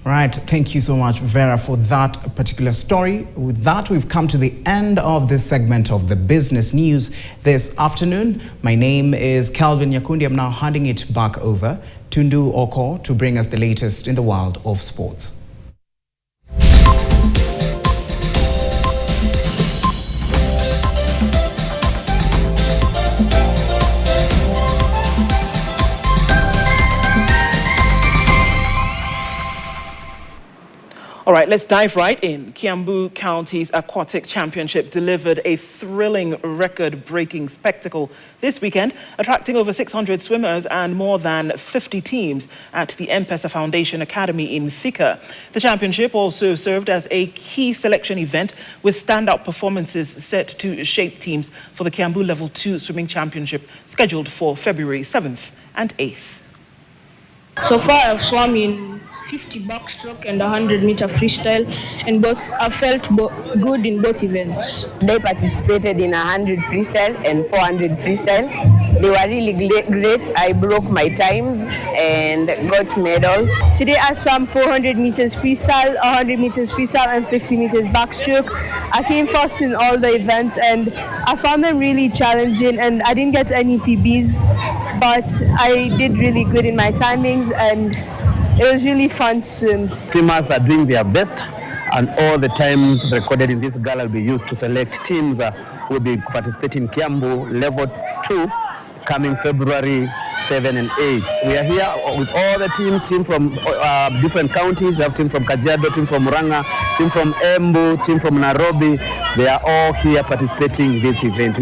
Right, thank you so much, Vera, for that particular story. With that, we've come to the end of this segment of the business news this afternoon. My name is Calvin Nyakundi. I'm now handing it back over to Ndu Oko to bring us the latest in the world of sports. All right, let's dive right in. Kiambu County's Aquatic Championship delivered a thrilling record-breaking spectacle this weekend, attracting over 600 swimmers and more than 50 teams at the M-Pesa Foundation Academy in Thika. The championship also served as a key selection event with standout performances set to shape teams for the Kiambu Level 2 Swimming Championship scheduled for February 7th and 8th. So far, I've swum in 50 backstroke and 100-meter freestyle, and both I felt good in both events. They participated in 100 freestyle and 400 freestyle. They were really great. I broke my times and got medals. Today I swam 400 meters freestyle, 100 meters freestyle, and 50 meters backstroke. I came first in all the events, and I found them really challenging, and I didn't get any PBs, but I did really good in my timings, and it was really fun to swim. Swimmers are doing their best, and all the times recorded in this gala will be used to select teams who will be participating in Kiambu Level 2 coming February 7 and 8. We are here with all the teams from different counties. We have team from Kajiado, team from Murang'a, team from Embu, team from Nairobi. They are all here participating in this event.